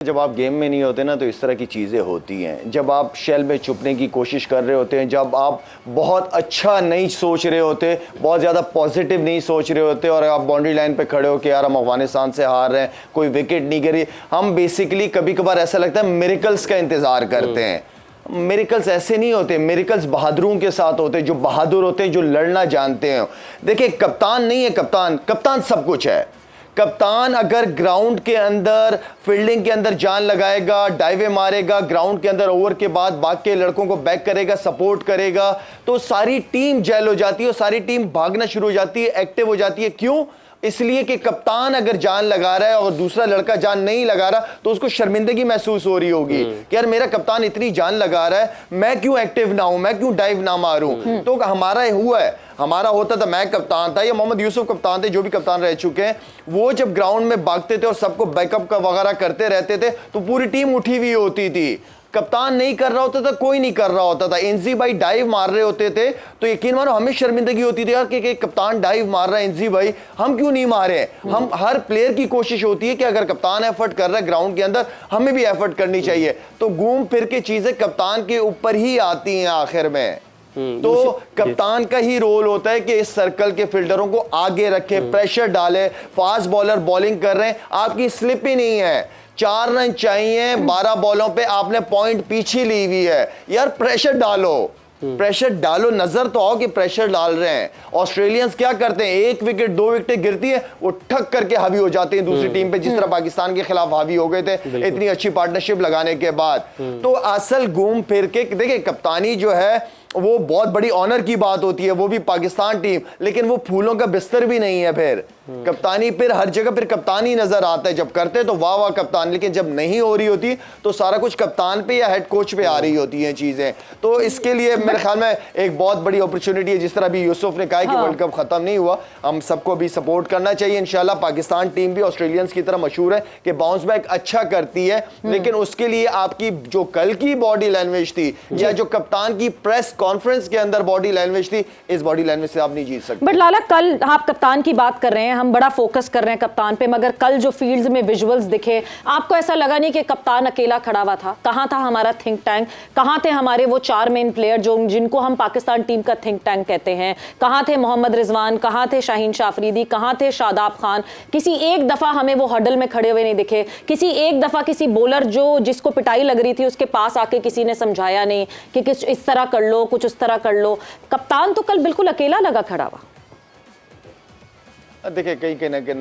जब आप गेम में नहीं होते ना तो इस तरह की चीज़ें होती हैं। जब आप शेल में छुपने की कोशिश कर रहे होते हैं, जब आप बहुत अच्छा नहीं सोच रहे होते, बहुत ज़्यादा पॉजिटिव नहीं सोच रहे होते और आप बाउंड्री लाइन पे खड़े हो कि यार हम अफगानिस्तान से हार रहे हैं, कोई विकेट नहीं गिरी, हम बेसिकली कभी कभार ऐसा लगता है मिरेकल्स का इंतज़ार करते हैं। मिरेकल्स ऐसे नहीं होते, मिरेकल्स बहादुरों के साथ होते हैं, जो बहादुर होते हैं, जो लड़ना जानते हैं। देखिए कप्तान नहीं है, कप्तान सब कुछ है। कप्तान अगर ग्राउंड के अंदर फील्डिंग के अंदर जान लगाएगा, डाइवे मारेगा, ग्राउंड के अंदर ओवर के बाद बाकी लड़कों को बैक करेगा, सपोर्ट करेगा, तो सारी टीम जेल हो जाती है और सारी टीम भागना शुरू हो जाती है, एक्टिव हो जाती है। क्यों? इसलिए कि कप्तान अगर जान लगा रहा है और दूसरा लड़का जान नहीं लगा रहा तो उसको शर्मिंदगी महसूस हो रही होगी कि यार मेरा कप्तान इतनी जान लगा रहा है, मैं क्यों एक्टिव ना हूं, मैं क्यों डाइव ना मारूं। तो हमारा हुआ है, हमारा होता था, मैं कप्तान था या मोहम्मद यूसुफ कप्तान थे, जो भी कप्तान रह चुके हैं, वो जब ग्राउंड में भागते थे और सबको बैकअप का वगैरह करते रहते थे तो पूरी टीम उठी हुई होती थी। कप्तान नहीं कर रहा होता था, कोई नहीं कर रहा होता था, एनजी भाई डाइव मार रहे होते थे तो यकीन मानो हमें शर्मिंदगी होती थी यार कि कप्तान डाइव मार रहा है, एनजी भाई हम क्यों नहीं मारे। हम हर प्लेयर की कोशिश होती है कि अगर कप्तान एफर्ट कर रहा है ग्राउंड के अंदर, हमें भी एफर्ट करनी चाहिए। तो घूम फिर के चीजें कप्तान के ऊपर ही आती हैं आखिर में। तो कप्तान का ही रोल होता है कि इस सर्कल के फील्डरों को आगे रखे, प्रेशर डाले। फास्ट बॉलर बॉलिंग कर रहे हैं, आपकी स्लिप ही नहीं है, 4 रन चाहिए, 12 बॉलों पे आपने पॉइंट पीछे ली हुई है, यार प्रेशर डालो, प्रेशर डालो, नजर तो आओ कि प्रेशर डाल रहे हैं। ऑस्ट्रेलियंस क्या करते हैं, 1 विकेट 2 विकेट गिरती है वो ठक करके हावी हो जाते हैं दूसरी टीम पे, जिस तरह पाकिस्तान के खिलाफ हावी हो गए थे इतनी अच्छी पार्टनरशिप लगाने के बाद। तो असल घूम फिर के देखिए कप्तानी जो है वो बहुत बड़ी ऑनर की बात होती है, वो भी पाकिस्तान टीम, लेकिन वो फूलों का बिस्तर भी नहीं है। फिर कप्तानी फिर हर जगह फिर कप्तान ही नजर आता है, जब करते तो वाह वाह कप्तान, लेकिन जब नहीं हो रही होती तो सारा कुछ कप्तान पे या हेड कोच पे आ रही होती हैं चीजें। तो इसके लिए मेरे ख्याल में एक बहुत बड़ी अपॉर्चुनिटी है, जिस तरह भी यूसुफ ने कहा कि वर्ल्ड कप खत्म नहीं हुआ, हम सबको भी सपोर्ट करना चाहिए। इंशाल्लाह पाकिस्तान टीम भी ऑस्ट्रेलियंस की तरह मशहूर है कि बाउंस बैक अच्छा करती है, लेकिन उसके लिए आपकी जो कल की बॉडी लैंग्वेज थी या जो कप्तान की प्रेस कॉन्फ्रेंस के अंदर बॉडी लैंग्वेज थी, इस बॉडी लैंग्वेज से आप नहीं जीत सकते। बट लाला, कल आप कप्तान की बात कर रहे हैं, हम बड़ा फोकस कर रहे हैं कप्तान पे, मगर कल जो फील्ड्स में विजुअल्स दिखे, आपको ऐसा लगा नहीं कि कप्तान अकेला खड़ा हुआ था? कहां था हमारा थिंक टैंक, कहां थे हमारे वो 4 मेन प्लेयर जो जिनको हम पाकिस्तान टीम का थिंक टैंक कहते हैं? कहां थे मोहम्मद रिजवान, कहां थे शाहीन शाह अफरीदी, कहां थे शादाब खान? किसी एक दफा हमें वो हडल में खड़े हुए नहीं दिखे, किसी एक दफा किसी बॉलर जो जिसको पिटाई लग रही थी उसके पास आके किसी ने समझाया नहीं कि किस इस तरह कर लो, कुछ उस तरह कर लो। कप्तान तो कल बिल्कुल अकेला लगा खड़ा हुआ। देखिए कहीं ना कहीं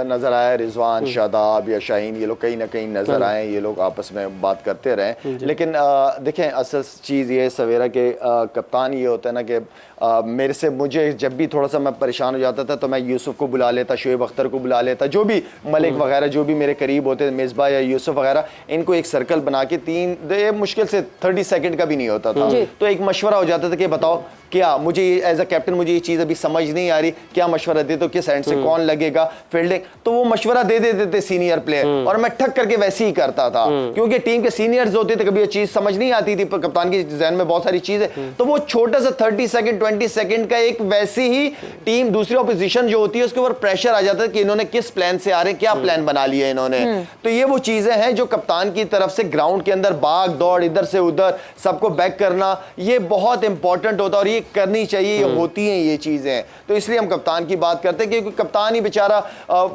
नजर आया रिजवान, शादाब या शाहीन, ये लोग कहीं ना कहीं नजर आए, ये लोग आपस में बात करते रहे। लेकिन देखें असल चीज़ ये सवेरा के कप्तान ये होता है ना कि मुझे जब भी थोड़ा सा मैं परेशान हो जाता था तो मैं यूसुफ को बुला लेता, शोएब अख्तर को बुला लेता, जो भी मलिक वगैरह जो भी मेरे करीब होते थे, मिसबा या यूसुफ वगैरह, इनको एक सर्कल बना के मुश्किल से 30 सेकंड का भी नहीं होता था, तो एक मशवरा हो जाता था कि बताओ क्या मुझे एज अ कैप्टन मुझे ये चीज़ अभी समझ नहीं आ रही, क्या मशवरा दे, तो किस एंड से कौन लगेगा फील्डिंग, तो वो मशवरा दे देते थे सीनियर प्लेयर और मैं ठक करके वैसे ही करता था, क्योंकि टीम के सीनियर्स होते थे, कभी ये चीज़ समझ नहीं आती थी, कप्तान की जहन में बहुत सारी चीज़ें, तो वो छोटा सा 30 सेकंड 20 सेकंड का एक वैसे ही टीम दूसरी ऑपोजिशन जो होती है उसके ऊपर प्रेशर आ जाता है कि इन्होंने किस प्लान से आ रहे हैं, क्या प्लान बना लिया इन्होंने। तो ये वो चीज़ें हैं जो कप्तान की तरफ से ग्राउंड के अंदर भाग दौड़, इधर से उधर सबको बैक करना, ये बहुत इंपॉर्टेंट होता है और ये करनी चाहिए, ये होती हैं ये चीजें। तो इसलिए हम कप्तान की बात करते हैं क्योंकि कप्तान ही बेचारा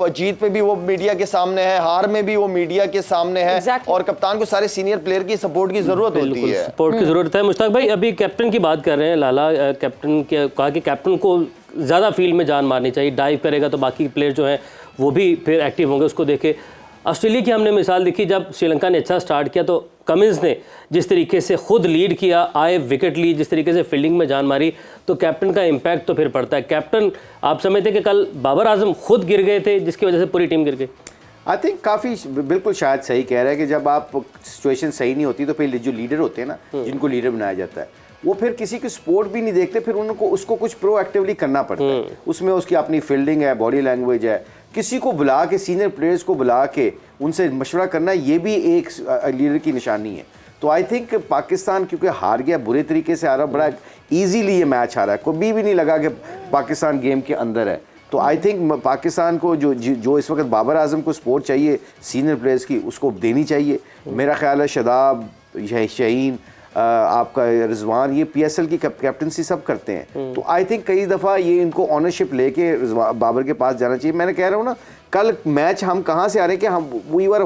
जीत पे भी वो मीडिया के सामने है, हार में भी वो मीडिया के सामने है, और कप्तान को सारे सीनियर प्लेयर की सपोर्ट की जरूरत होती है, सपोर्ट की जरूरत है। मुश्ताक भाई अभी कैप्टन की बात कर रहे हैं लाला, कैप्टन के कहा कि कैप्टन को ज्यादा फील्ड में जान मारनी चाहिए, डाइव करेगा तो बाकी प्लेयर जो है वो भी फिर एक्टिव होंगे, उसको देखे। ऑस्ट्रेलिया की हमने मिसाल देखी, जब श्रीलंका ने अच्छा स्टार्ट किया तो कमिंस ने जिस तरीके से खुद लीड किया, आए विकेट ली, जिस तरीके से फील्डिंग में जान मारी, तो कैप्टन का इम्पैक्ट तो फिर पड़ता है। कैप्टन आप समझते कि कल बाबर आजम खुद गिर गए थे जिसकी वजह से पूरी टीम गिर गई? आई थिंक काफ़ी बिल्कुल शायद सही कह रहा है कि जब आप सिचुएशन सही नहीं होती तो फिर जो लीडर होते हैं ना, जिनको लीडर बनाया जाता है, वो फिर किसी की सपोर्ट भी नहीं देखते, फिर उनको उसको कुछ प्रोएक्टिवली करना पड़ता है। उसमें उसकी अपनी फील्डिंग है, बॉडी लैंग्वेज है, किसी को बुला के सीनियर प्लेयर्स को बुला के उनसे मशवरा करना, ये भी एक लीडर की निशानी है। तो आई थिंक पाकिस्तान क्योंकि हार गया, बुरे तरीके से हारा, बड़ा ईजीली ये मैच हारा है, कभी भी नहीं लगा कि पाकिस्तान गेम के अंदर है। तो आई थिंक पाकिस्तान को जो इस वक्त बाबर आजम को सपोर्ट चाहिए सीनियर प्लेयर्स की, उसको देनी चाहिए। मेरा ख्याल है शादाब, शाहीन, आपका रिजवान, ये PSL की कैप्टनसी सब करते हैं। तो आई थिंक कई दफ़ा ये इनको ऑनरशिप लेके बाबर के पास जाना चाहिए। मैंने कह रहा हूँ ना, कल मैच हम कहाँ से आ रहे हैं कि हम वी वर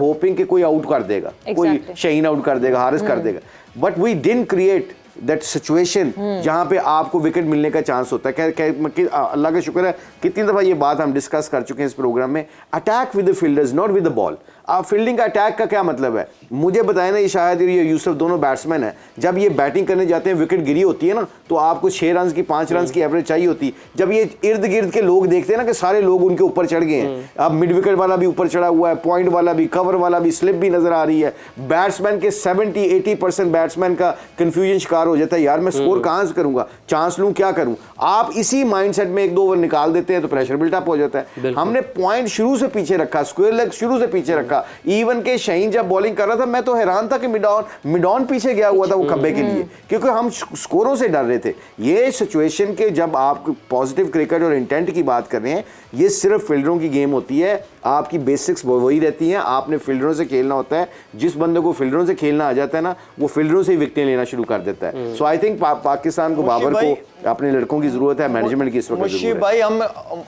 होपिंग कि कोई आउट कर देगा, कोई शाहीन आउट कर देगा, हारिस कर देगा, but we didn't create that situation जहाँ पे आपको विकेट मिलने का चांस होता है। अल्लाह का शुक्र है कितनी दफ़ा ये बात हम डिस्कस कर चुके हैं इस प्रोग्राम में, attack with the fielders not with the ball. आप फील्डिंग का अटैक का क्या मतलब है, मुझे बताया ना, ये शायद ये यूसुफ दोनों बैट्समैन हैं, जब ये बैटिंग करने जाते हैं विकेट गिरी होती है ना, तो आपको 6 रन की 5 रन की एवरेज चाहिए होती। जब ये इर्द गिर्द के लोग देखते हैं ना कि सारे लोग उनके ऊपर चढ़ गए हैं, अब मिड विकेट वाला भी ऊपर चढ़ा हुआ है, पॉइंट वाला भी, कवर वाला भी, स्लिप भी नजर आ रही है, बैट्समैन के 70-80% बैट्समैन का कंफ्यूजन शिकार हो जाता है, यार मैं स्कोर कहाँ से करूंगा, चांस लूं, क्या करूं। आप इसी माइंडसेट में 1-2 ओवर निकाल देते हैं तो प्रेशर बिल्टअप हो जाता है। हमने पॉइंट शुरू से पीछे रखा, स्क्वायर लेग शुरू से पीछे रखा। इवन के शाहीन जब बॉलिंग कर रहा था, मैं तो हैरान था कि मिड ऑन पीछे गया हुआ था वो खब्बे के लिए, क्योंकि हम स्कोरों से डर रहे थे। ये सिचुएशन के जब आप पॉजिटिव क्रिकेट और इंटेंट की बात कर रहे हैं, ये सिर्फ फील्डरों की गेम होती है, आपकी बेसिक्स वही रहती हैं, आपने फील्डरों से खेलना होता है। जिस बंदे को फील्डरों से खेलना आ जाता है ना, वो फील्डरों से ही विकेटें लेना शुरू कर देता है। सो आई थिंक पाकिस्तान को बाबर को अपने लड़कों की जरूरत है, मैनेजमेंट की इस वक्त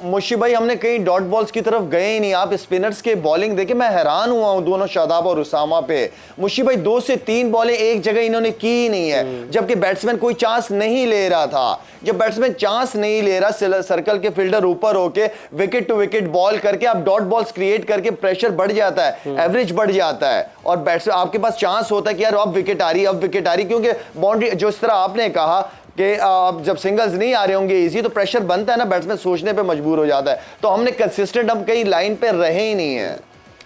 मुशी भाई हमने कहीं डॉट बॉल्स की तरफ गए ही नहीं। आप स्पिनर्स के बॉलिंग देखे, मैं हैरान हुआ हूं दोनों शादाब और उसामा पे। मुशी भाई 2 से 3 बॉलें एक जगह इन्होंने की ही नहीं है, जबकि बैट्समैन कोई चांस नहीं ले रहा था। जब बैट्समैन चांस नहीं ले रहा, सर्कल के फील्डर ऊपर होके विकेट टू विकेट बॉल करके आप डॉट बॉल्स क्रिएट करके प्रेशर बढ़ जाता है, एवरेज बढ़ जाता है, और बैट्समैन आपके पास चांस होता है कि यार अब विकेट आ रही है, अब विकेट आ रही, क्योंकि बाउंड्री जो इस तरह आपने कहा कि जब सिंगल्स नहीं आ रहे होंगे इजी, तो प्रेशर बनता है ना, बैट्समैन सोचने पे मजबूर हो जाता है। तो हमने कंसिस्टेंट हम कहीं लाइन पे रहे ही नहीं है।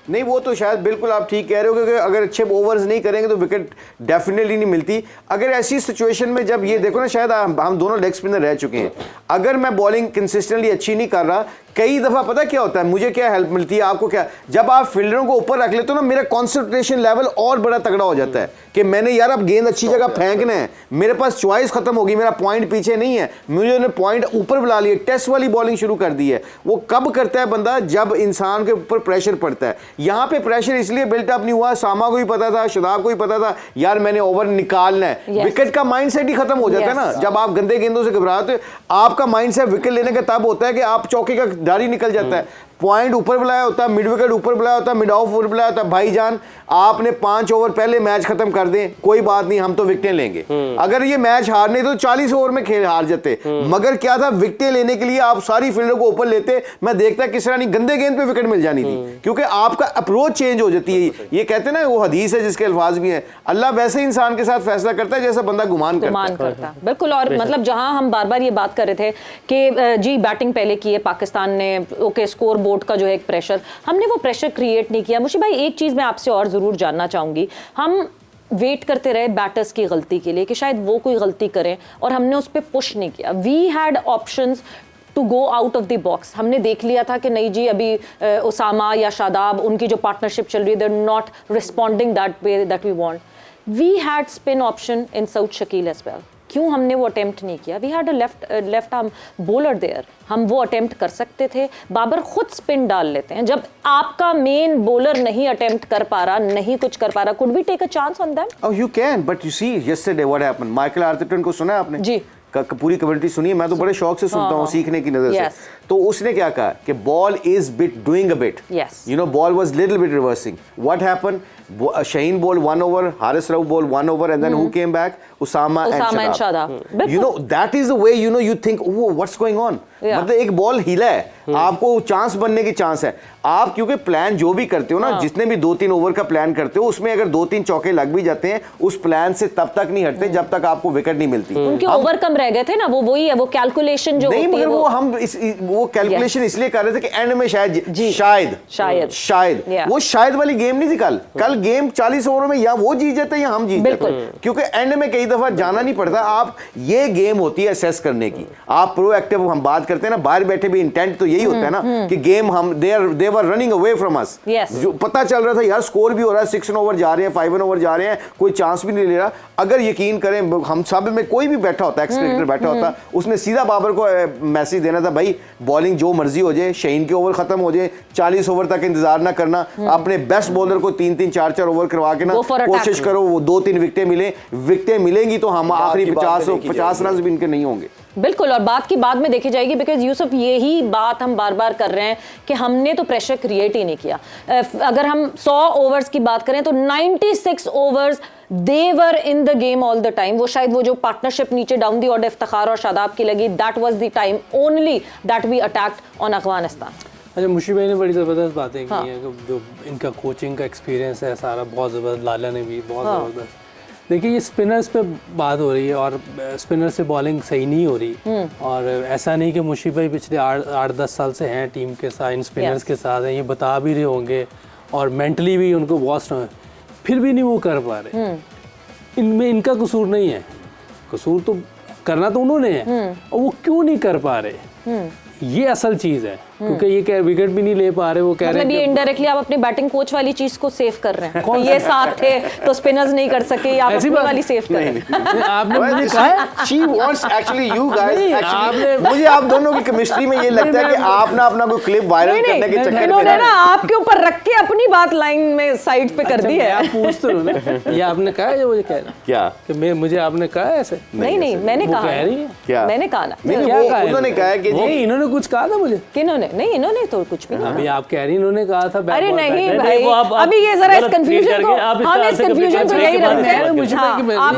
नहीं, वो तो शायद बिल्कुल आप ठीक कह रहे हो, क्योंकि अगर अच्छे ओवर्स नहीं करेंगे तो विकेट डेफिनेटली नहीं मिलती। अगर ऐसी सिचुएशन में जब ये देखो ना, शायद हम दोनों लेग स्पिनर रह चुके हैं, अगर मैं बॉलिंग कंसिस्टेंटली अच्छी नहीं कर रहा, कई दफा पता क्या होता है, मुझे क्या हेल्प मिलती है, आपको क्या, जब आप फील्डरों को ऊपर रख लेते हो ना, मेरा कॉन्सेंट्रेशन लेवल और बड़ा तगड़ा हो जाता है कि मैंने यार अब गेंद अच्छी जगह फेंकना है, मेरे पास चॉइस खत्म होगी, मेरा पॉइंट पीछे नहीं है, मुझे पॉइंट ऊपर बुला लिया, टेस्ट वाली बॉलिंग शुरू कर दी है। वो कब करता है बंदा, जब इंसान के ऊपर प्रेशर पड़ता है। यहाँ पे प्रेशर इसलिए बिल्टअप नहीं हुआ, सामा को भी पता था, शादाब को भी पता था, यार मैंने ओवर निकालना है। विकेट का माइंडसेट ही खत्म हो जाता है ना, जब आप गंदे गेंदों से घबराते हो, आपका माइंडसेट विकेट लेने का तब होता है कि आप चौके का दाढ़ी निकल जाता है, पॉइंट ऊपर बुलाया होता है, मिड विकेट ऊपर बुलाया होता है, मिड ऑफ ऊपर बुलाया होता है, भाईजान आपने 5 ओवर पहले मैच खत्म कर दें, कोई बात नहीं, हम तो विकेटें लेंगे। अगर ये मैच हारने तो 40 ओवर में खेल हार जाते, मगर क्या था, विकेटें लेने के लिए आप सारी फील्डर को ऊपर लेते। मैं देखता किस तरह नहीं गंदे गेंद पे विकेट मिल जानी थी, क्योंकि आपका अप्रोच चेंज हो जाती है। ये कहते हैं ना, वो हदीस है जिसके अल्फाज भी हैं, अल्लाह वैसे इंसान के साथ फैसला करता है जैसा बंदा गुमान करता है। बिल्कुल। और मतलब जहां हम बार बार ये बात कर रहे थे कि जी बैटिंग पहले की है पाकिस्तान ने, ओके स्कोर बोर्ड का जो है एक प्रेशर, हमने वो प्रेशर क्रिएट नहीं किया। मुशी भाई एक चीज मैं आपसे और जरूर जानना चाहूंगी, हम वेट करते रहे बैटर्स की गलती के लिए कि शायद वो कोई गलती करें, और हमने उस पर पुश नहीं किया। We had options to go out of the box. हमने देख लिया था कि नहीं जी, अभी उसामा या शादाब, उनकी जो पार्टनरशिप चल रही है, they are not responding that way that we want. We had spin option in Saud Shakeel as well, क्यों हमने वो अटेम्प्ट नहीं किया? We had a left arm bowler there, हम वो अटेम्प्ट कर सकते थे। बाबर खुद स्पिन डाल लेते हैं, जब आपका मेन बॉलर नहीं अटेम्प्ट कर पा रहा, नहीं कुछ कर पा रहा, could we take a chance on them? Oh, you can, but you see yesterday what happened. Michael Atherton को सुना आपने? जी, पूरी कमेंट्री सुनी, मैं तो बड़े शौक से सुनता हूँ, सीखने की नजर से। तो उसने क्या कहा कि ball is bit doing a bit, you know, ball was little bit reversing. What happened, Shaheen bowled 1 over, Haris Rauf bowled 1 over, and then who came back? Usama and Shadab. You know, that is the way, you know, you think, oh, what's going on? मतलब एक ball हिला है, आपको chance बनने की chance है। आप क्योंकि प्लान जो भी करते हो ना, जितने भी 2-3 ओवर का प्लान करते हो, उसमें अगर 2-3 चौके लग भी जाते हैं, उस प्लान से तब तक नहीं हटते जब तक आपको विकेट नहीं मिलती। उनके ओवर कम रह गए थे ना, वो वही है, वो कैलकुलेशन जो नहीं, मगर वो हम वो कैलकुलेशन इसलिए कर रहे थे कि एंड में शायद वो शायद वाली गेम नहीं थी कल गेम 40 ओवरों में या वो जीत जाते या हम जीत जाते, क्योंकि एंड में कई दफा जाना नहीं पड़ता। आप ये गेम होती है असेस करने की, आप प्रोएक्टिव, हम बात करते हैं ना बाहर बैठे भी इंटेंट तो यही होता है ना कि गेम हम they were running away from us, जो पता चल रहा था यार स्कोर भी हो रहा है, 6 ओवर जा रहे हैं, 5 ओवर जा रहे हैं, कोई चांस भी नहीं ले रहा। अगर यकीन करें हम सब में कोई भी बैठा होता, एक्स क्रिकेटर बैठा होता, उसने सीधा बाबर को मैसेज देना था, भाई बॉलिंग जो मर्जी हो जाए, शहीन के ओवर खत्म हो जाए, 40 ओवर तक इंतजार ना करना, अपने बेस्ट बॉलर को 3-3 4-4 ओवर करवा के ना कोशिश करो वो 2-3 विकेटें मिलेंगी तो हम आखिरी 50 रन भी इनके नहीं होंगे। बिल्कुल, और बात की बाद में देखी जाएगी, बिकॉज यूसुफ यही बात हम बार बार कर रहे हैं कि हमने तो प्रेशर क्रिएट ही नहीं किया। अगर हम 100 ओवर्स की बात करें तो 96 overs they were in the game all the time. वो शायद वो जो पार्टनरशिप नीचे डाउन दी ऑर्डर इफ्तिखार और शादाब की लगी, that was the time only that we attacked on Afghanistan. अच्छा, मुशीब भाई ने बड़ी ज़बरदस्त बातें की हैं, जो इनका कोचिंग का एक्सपीरियंस है सारा बहुत ज़बरदस्त, लाला ने भी बहुत ज़बरदस्त। देखिए ये स्पिनर्स पे बात हो रही है और स्पिनर से बॉलिंग सही नहीं हो रही, और ऐसा नहीं कि मुशीब भाई पिछले 8-10 साल से हैं टीम के साथ, इन स्पिनर्स के साथ हैं, ये बता भी रहे होंगे और मेंटली भी उनको बहुत स्ट्रॉन्ग है, फिर भी नहीं वो कर पा रहे। इनमें इनका कसूर नहीं है, कसूर तो करना तो उन्होंने है, और वो क्यों नहीं कर पा रहे, ये असल चीज़ है। क्योंकि ये क्या विकेट भी नहीं ले पा रहे, वो कह रहे हैं ये इनडायरेक्टली आप अपने बैटिंग कोच वाली चीज को सेव कर रहे हैं। तो ये साथ थे तो स्पिनर्स नहीं कर सके, या आप अपनी वाली सेव कर रहे हैं। आपने मुझे कहा है She wants actually you guys actually, मुझे आप दोनों की केमिस्ट्री में ये लगता है कि आप ना अपना कोई क्लिप वायरल करने के चक्कर में इन्होंने ना आपके ऊपर रख के अपनी बात लाइन में साइड पे कर दी है। आप पूछ तो लो ना, ये आपने कहा है जो मुझे कह रहा क्या कि मुझे आपने कहा है ऐसे? नहीं मैंने कहा, कह रही है क्या मैंने कहा ना, उन्होंने कहा कि नहीं, इन्होंने कुछ कहा था मुझे, किन्होंने? नहीं इन्होंने तो कुछ भी नहीं। अभी आप कह रही इन्होंने कहा था। अरे नहीं नहीं, भाई, वो आप अभी ये जरा इस गलत कंफ्यूजन फील को, करके आप हम इस कंफ्यूजन को यही रखते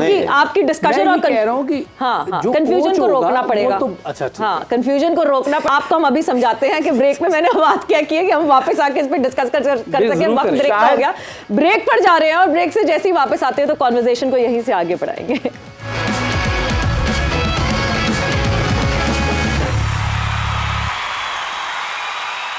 हैं। आपकी डिस्कशन और कह रहा हूँ कि कंफ्यूजन को रोकना पड़ेगा। अच्छा हाँ, कंफ्यूजन को रोकना आपको हम अभी समझाते हैं कि ब्रेक में मैंने बात क्या की है कि हम वापस आके इस पे डिस्कस कर सकें। वक्त ब्रेक का हो गया, ब्रेक पर जा रहे हैं और ब्रेक से जैसे ही वापस आते हैं तो कॉन्वर्सेशन को यहीं से आगे बढ़ाएंगे।